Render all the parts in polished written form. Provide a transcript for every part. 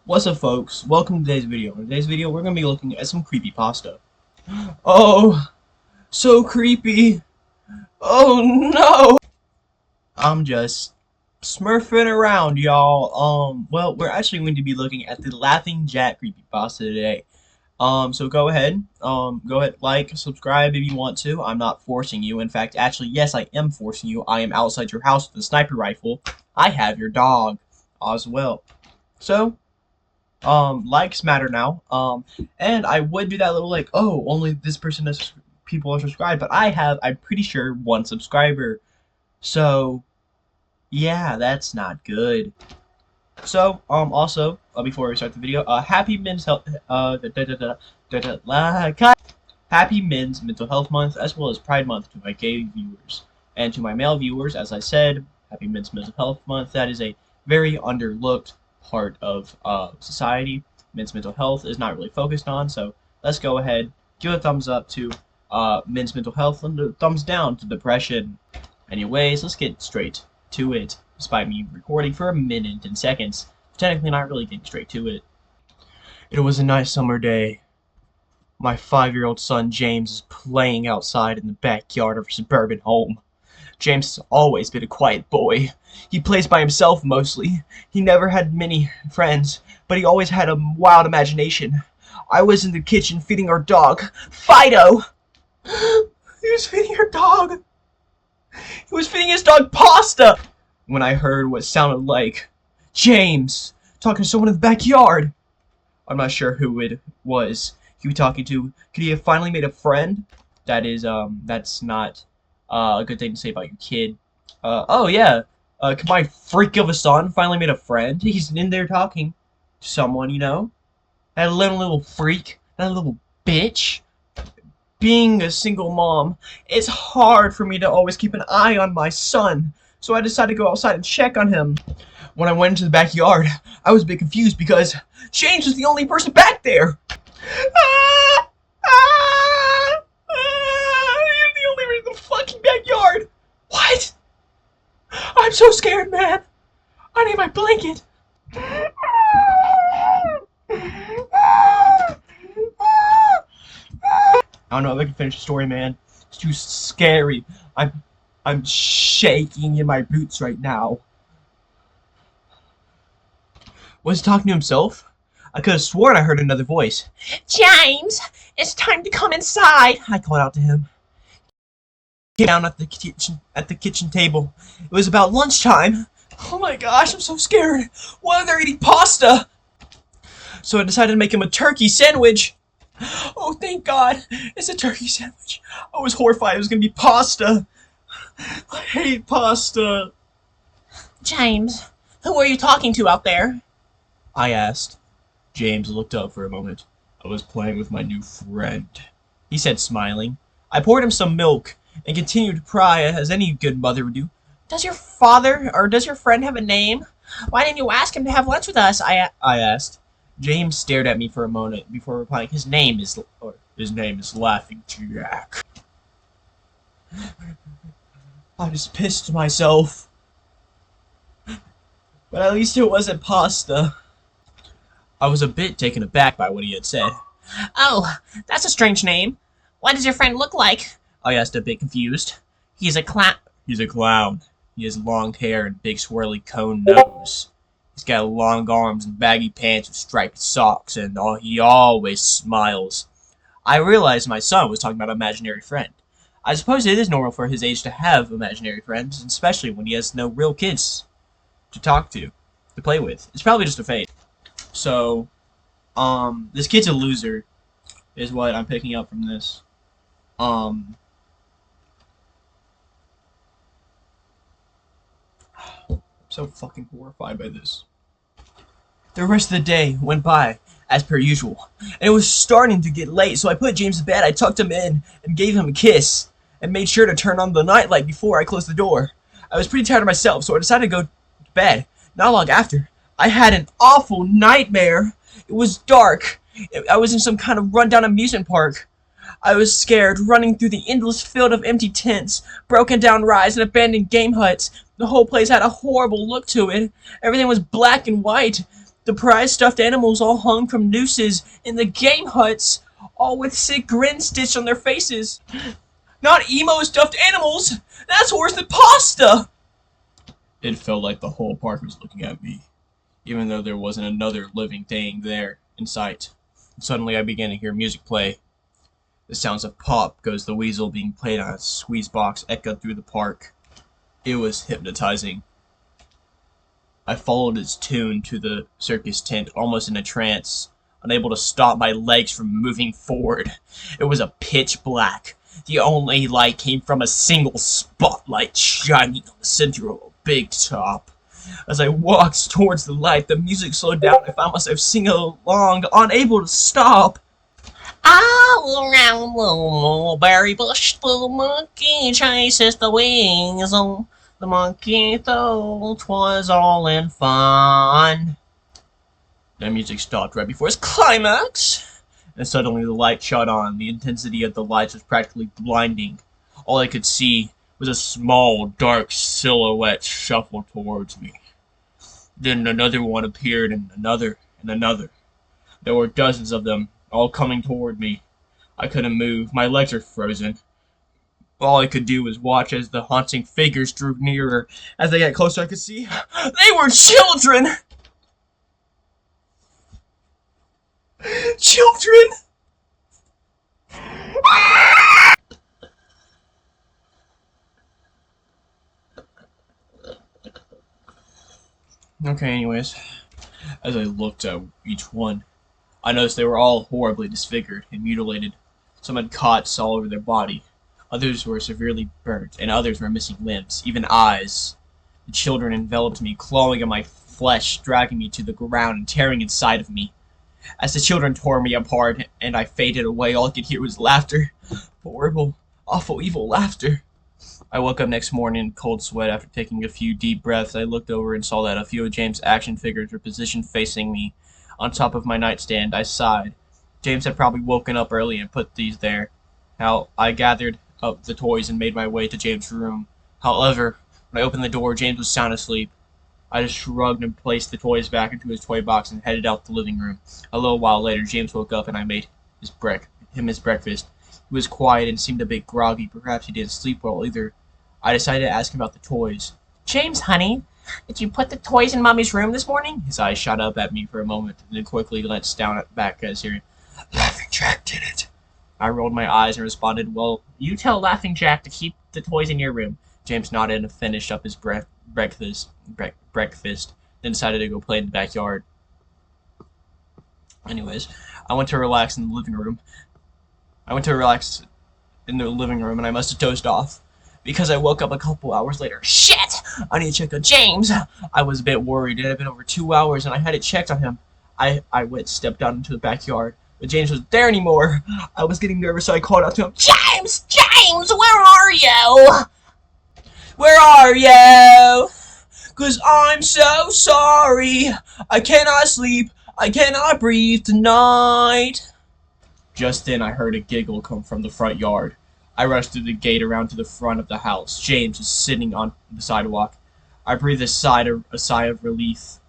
What's up, folks? Welcome to today's video. In today's video, we're going to be looking at some creepypasta. Oh, so creepy. Oh no! I'm just smurfing around, y'all. Well, we're actually going to be looking at the Laughing Jack creepypasta today. So go ahead, like, subscribe if you want to. I'm not forcing you. In fact, actually, yes, I am forcing you. I am outside your house with a sniper rifle. I have your dog as well. So, likes matter now. And I would do that little like, oh, only this person has people are subscribed, but I'm pretty sure, 1 subscriber. So, yeah, that's not good. So, also, before we start the video, happy Men's Health, Happy Men's Mental Health Month, as well as Pride Month to my gay viewers. And to my male viewers, as I said, Happy Men's Mental Health Month. That is a very underlooked part of society. Men's mental health is not really focused on, so let's go ahead, give a thumbs up to men's mental health and a thumbs down to depression. Anyways, let's get straight to it, despite me recording for a minute and seconds. Technically not really getting straight to it. It was a nice summer day. My 5-year-old son James is playing outside in the backyard of our suburban home. James has always been a quiet boy. He plays by himself mostly. He never had many friends, but he always had a wild imagination. I was in the kitchen feeding our dog, Fido! He was feeding our dog! He was feeding his dog pasta! When I heard what sounded like James talking to someone in the backyard. I'm not sure who it was he was talking to. Could he have finally made a friend? That's not a good thing to say about your kid. Oh yeah, my freak of a son finally made a friend. He's in there talking to someone, you know? That little freak, that little bitch. Being a single mom, it's hard for me to always keep an eye on my son, so I decided to go outside and check on him. When I went into the backyard, I was a bit confused because James was the only person back there. You're the only one in the fucking backyard. What? I'm so scared, man. I need my blanket. I don't know if I can finish the story, man. It's too scary. I'm shaking in my boots right now. Was he talking to himself? I could have sworn I heard another voice. James, it's time to come inside, I called out to him. He came down at the kitchen table. It was about lunchtime. Oh my gosh, I'm so scared. What if they're eating pasta? So I decided to make him a turkey sandwich. Oh, thank God, it's a turkey sandwich. I was horrified it was gonna be pasta. I hate pasta. James, who are you talking to out there? I asked. James looked up for a moment. I was playing with my new friend, he said, smiling. I poured him some milk and continued to pry as any good mother would do. Does your friend have a name? Why didn't you ask him to have lunch with us? I asked. James stared at me for a moment before replying. His name is Laughing Jack. I just pissed myself. But at least it wasn't pasta. I was a bit taken aback by what he had said. Oh, that's a strange name. What does your friend look like? I asked, a bit confused. He's a clown. He's a clown. He has long hair and big swirly cone nose. He's got long arms and baggy pants with striped socks, and he always smiles. I realized my son was talking about an imaginary friend. I suppose it is normal for his age to have imaginary friends, especially when he has no real kids to talk to play with. It's probably just a phase. So, this kid's a loser, is what I'm picking up from this. I'm so fucking horrified by this. The rest of the day went by, as per usual, and it was starting to get late, so I put James to bed. I tucked him in and gave him a kiss, and made sure to turn on the nightlight before I closed the door. I was pretty tired of myself, so I decided to go to bed. Not long after, I had an awful nightmare. It was dark. I was in some kind of rundown amusement park. I was scared, running through the endless field of empty tents, broken down rides, and abandoned game huts. The whole place had a horrible look to it. Everything was black and white. The prize stuffed animals all hung from nooses in the game huts, all with sick grins stitched on their faces. Not emo stuffed animals! That's worse than pasta! It felt like the whole park was looking at me, even though there wasn't another living thing there in sight. Suddenly I began to hear music play. The sounds of Pop Goes the Weasel being played on a squeeze box echoed through the park. It was hypnotizing. I followed its tune to the circus tent, almost in a trance, unable to stop my legs from moving forward. It was a pitch black. The only light came from a single spotlight shining on the center of a big top. As I walked towards the light, the music slowed down. I found myself singing along, unable to stop. All around the mulberry bush, the monkey chases the weasel. The monkey thought 'twas all in fun. The music stopped right before its climax, and suddenly the light shot on. The intensity of the lights was practically blinding. All I could see was a small, dark silhouette shuffle towards me. Then another one appeared, and another, and another. There were dozens of them, all coming toward me. I couldn't move. My legs were frozen. All I could do was watch as the haunting figures drew nearer. As they got closer, I could see they were children! Children! Okay, anyways. As I looked at each one, I noticed they were all horribly disfigured and mutilated. Some had cuts all over their body. Others were severely burnt, and others were missing limbs, even eyes. The children enveloped me, clawing at my flesh, dragging me to the ground and tearing inside of me. As the children tore me apart and I faded away, all I could hear was laughter. Horrible, awful, evil laughter. I woke up next morning in cold sweat. After taking a few deep breaths, I looked over and saw that a few of James' action figures were positioned facing me. On top of my nightstand, I sighed. James had probably woken up early and put these there. Now, I gathered up the toys and made my way to James' room. However, when I opened the door, James was sound asleep. I just shrugged and placed the toys back into his toy box and headed out the living room. A little while later, James woke up and I made him his breakfast. He was quiet and seemed a bit groggy. Perhaps he didn't sleep well either. I decided to ask him about the toys. James, honey, did you put the toys in Mommy's room this morning? His eyes shot up at me for a moment, and then quickly glanced down back as hearing, Laughing Jack did it. I rolled my eyes and responded, well, you tell Laughing Jack to keep the toys in your room. James nodded and finished up his breakfast, then decided to go play in the backyard. Anyways, I went to relax in the living room. And I must have dozed off, because I woke up a couple hours later. Shit! I need to check on James! I was a bit worried. It had been over 2 hours and I hadn't checked on him. I stepped out into the backyard, but James wasn't there anymore. I was getting nervous, so I called out to him, James! James! Where are you? Where are you? 'Cause I'm so sorry. I cannot sleep. I cannot breathe tonight. Just then I heard a giggle come from the front yard. I rushed through the gate around to the front of the house. James was sitting on the sidewalk. I breathed a sigh of relief,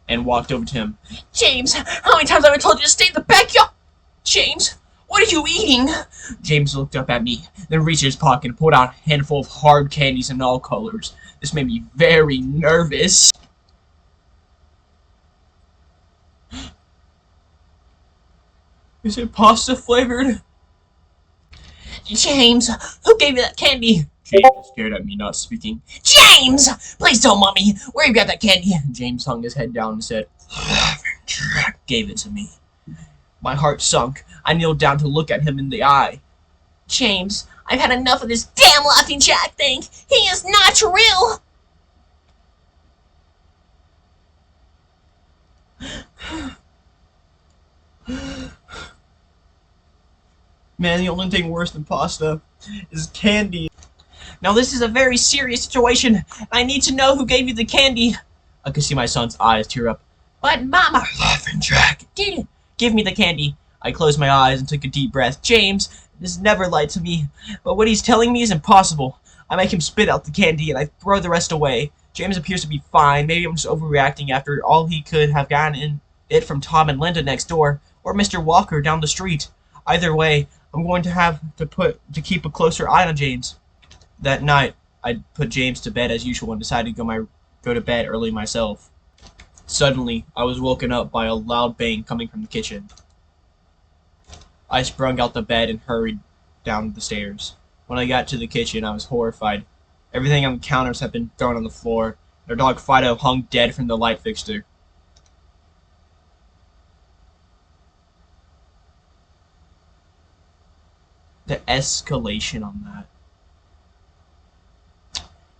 and walked over to him. James, how many times have I told you to stay in the backyard? James, what are you eating? James looked up at me, then reached in his pocket and pulled out a handful of hard candies in all colors. This made me very nervous. Is it pasta flavored? James, who gave you that candy? James stared at me, not speaking. James! Please tell Mommy where you got that candy. James hung his head down and said, Laughing Jack gave it to me. My heart sunk. I kneeled down to look at him in the eye. James, I've had enough of this damn Laughing Jack thing. He is not real. Man, the only thing worse than pasta is candy. Now this is a very serious situation. I need to know who gave you the candy. I could see my son's eyes tear up. But Mama, Laughing Jack, did give me the candy. I closed my eyes and took a deep breath. James, this never lied to me, but what he's telling me is impossible. I make him spit out the candy and I throw the rest away. James appears to be fine. Maybe I'm just overreacting after all he could have gotten it from Tom and Linda next door, or Mr. Walker down the street. Either way, I'm going to have to keep a closer eye on James. That night, I put James to bed as usual and decided to go to bed early myself. Suddenly, I was woken up by a loud bang coming from the kitchen. I sprung out the bed and hurried down the stairs. When I got to the kitchen, I was horrified. Everything on the counters had been thrown on the floor. Our dog Fido hung dead from the light fixture. The escalation on that.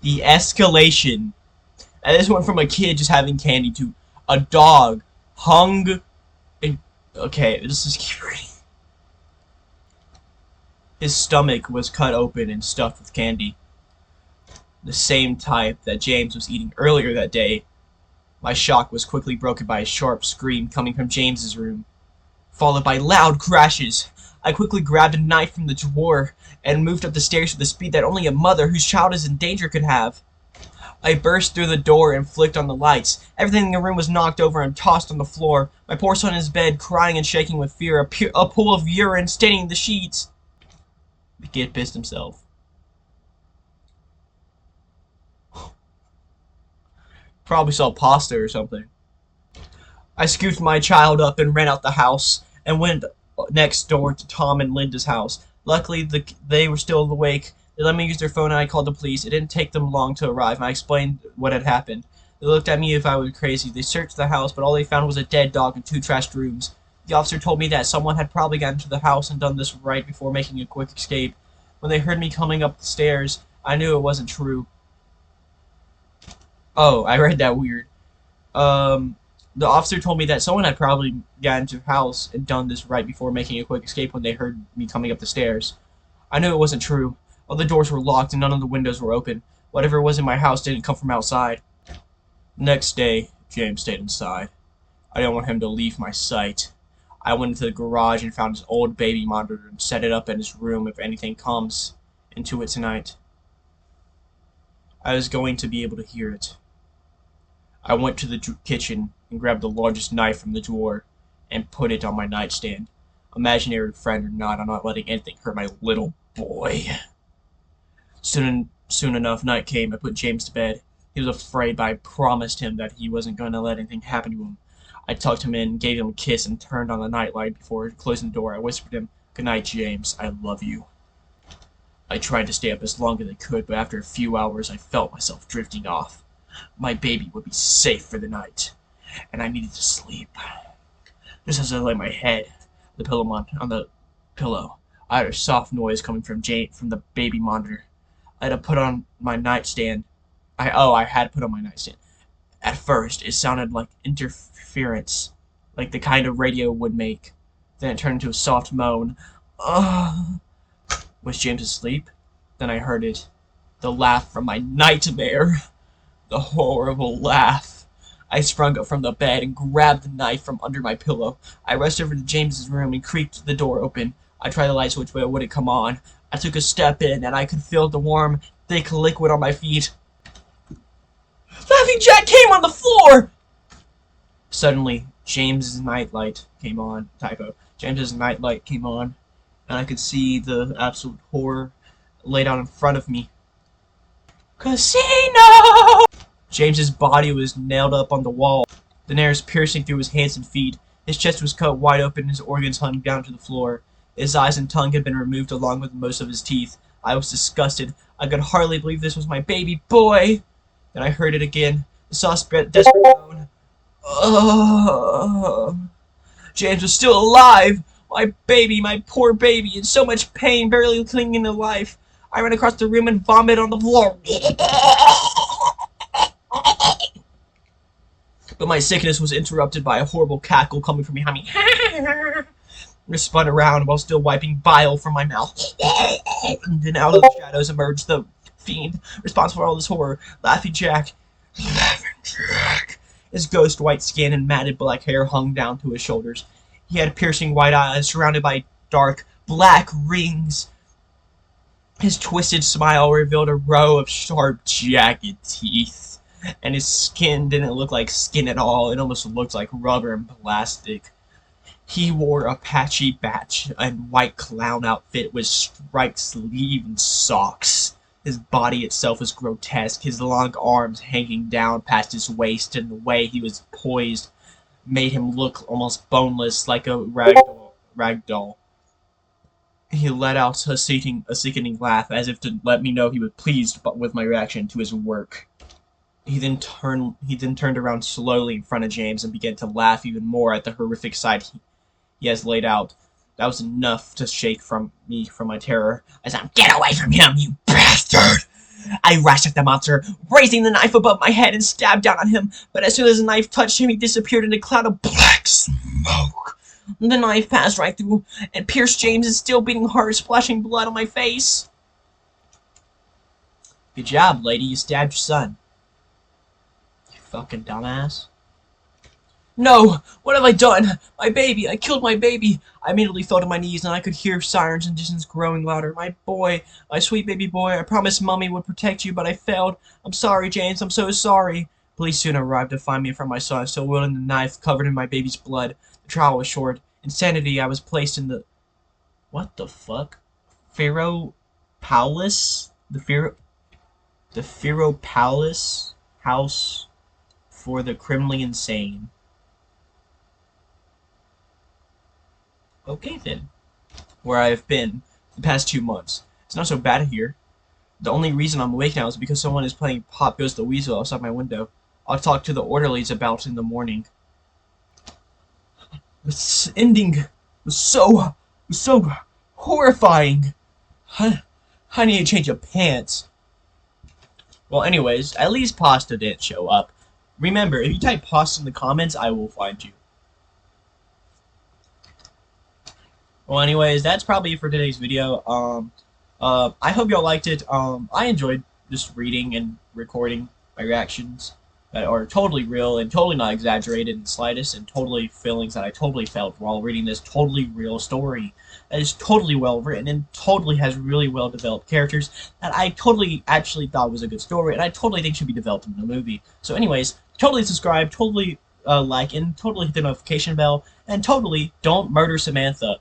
The escalation. And this went from a kid just having candy to a dog hung in... Okay, let's just keep reading. His stomach was cut open and stuffed with candy. The same type that James was eating earlier that day. My shock was quickly broken by a sharp scream coming from James's room, followed by loud crashes. I quickly grabbed a knife from the drawer and moved up the stairs with the speed that only a mother whose child is in danger could have. I burst through the door and flicked on the lights. Everything in the room was knocked over and tossed on the floor. My poor son in his bed, crying and shaking with fear, a pool of urine staining the sheets. The kid pissed himself. Probably saw pasta or something. I scooped my child up and ran out the house and went next door to Tom and Linda's house. Luckily, they were still awake. They let me use their phone and I called the police. It didn't take them long to arrive, and I explained what had happened. They looked at me if I was crazy. They searched the house, but all they found was a dead dog and 2 trashed rooms. The officer told me that someone had probably gotten into the house and done this right before making a quick escape. When they heard me coming up the stairs, I knew it wasn't true. Oh, I read that weird. The officer told me that someone had probably gotten into the house and done this right before making a quick escape when they heard me coming up the stairs. I knew it wasn't true. All the doors were locked and none of the windows were open. Whatever was in my house didn't come from outside. Next day, James stayed inside. I didn't want him to leave my sight. I went into the garage and found his old baby monitor and set it up in his room if anything comes into it tonight. I was going to be able to hear it. I went to the kitchen and grabbed the largest knife from the drawer and put it on my nightstand. Imaginary friend or not, I'm not letting anything hurt my little boy. Soon enough, night came. I put James to bed. He was afraid, but I promised him that he wasn't going to let anything happen to him. I tucked him in, gave him a kiss, and turned on the nightlight before closing the door. I whispered to him, "Good night, James. I love you." I tried to stay up as long as I could, but after a few hours, I felt myself drifting off. My baby would be safe for the night, and I needed to sleep. Just as I lay my head on the pillow, I heard a soft noise coming from the baby monitor. I had put on my nightstand. I had put on my nightstand. At first, it sounded like interference, like the kind of radio would make. Then it turned into a soft moan. Was James asleep? Then I heard it. The laugh from my nightmare. The horrible laugh. I sprung up from the bed and grabbed the knife from under my pillow. I rushed over to James's room and creaked the door open. I tried the light switch, but it wouldn't come on. I took a step in, and I could feel the warm, thick liquid on my feet. Laughing Jack came on the floor! Suddenly, James's nightlight came on. Typo. James's nightlight came on, and I could see the absolute horror laid out in front of me. Casino! James's body was nailed up on the wall, the nails piercing through his hands and feet. His chest was cut wide open and his organs hung down to the floor. His eyes and tongue had been removed along with most of his teeth. I was disgusted. I could hardly believe this was my baby boy. Then I heard it again. The soft, desperate moan. James was still alive. My baby, my poor baby, in so much pain, barely clinging to life. I ran across the room and vomited on the floor. But my sickness was interrupted by a horrible cackle coming from behind me. I spun around while still wiping bile from my mouth. And then out of the shadows emerged the fiend responsible for all this horror, Laughing Jack. Laughing Jack. His ghost white skin and matted black hair hung down to his shoulders. He had piercing white eyes surrounded by dark black rings. His twisted smile revealed a row of sharp, jagged teeth. and his skin didn't look like skin at all. It almost looked like rubber and plastic. He wore a patchy batch and white clown outfit with striped sleeve and socks. His body itself was grotesque, his long arms hanging down past his waist, and the way he was poised made him look almost boneless, like a ragdoll. He let out a sickening laugh, as if to let me know he was pleased with my reaction to his work. He then turned around slowly in front of James and began to laugh even more at the horrific sight he has laid out. That was enough to shake from my terror. I said, "Get away from him, you bastard!" I rushed at the monster, raising the knife above my head and stabbed down on him, but as soon as the knife touched him, he disappeared in a cloud of black smoke. The knife passed right through and pierced James' is still beating hard, splashing blood on my face. Good job, lady. You stabbed your son. You fucking dumbass. No! What have I done? My baby! I killed my baby! I immediately fell to my knees and I could hear sirens and distance growing louder. My boy, my sweet baby boy, I promised Mommy would protect you, but I failed. I'm sorry, James, I'm so sorry. Police soon arrived to find me from my son, still wielding the knife covered in my baby's blood. The trial was short. Insanity, I was placed in the... What the fuck? Pharaoh Palace? The Pharaoh Palace House for the Criminally Insane. Okay then, where I have been the past 2 months. It's not so bad here. The only reason I'm awake now is because someone is playing Pop Goes the Weasel outside my window. I'll talk to the orderlies about in the morning. This ending was so horrifying. I need to change of pants. Well, anyways, at least Pasta didn't show up. Remember, if you type Pasta in the comments, I will find you. Well, anyways, that's probably it for today's video. I hope y'all liked it. I enjoyed just reading and recording my reactions that are totally real and totally not exaggerated in the slightest, and totally feelings that I totally felt while reading this totally real story that is totally well written and totally has really well developed characters that I totally actually thought was a good story and I totally think should be developed in the movie. So anyways, totally subscribe, totally like, and totally hit the notification bell, and totally don't murder Samantha.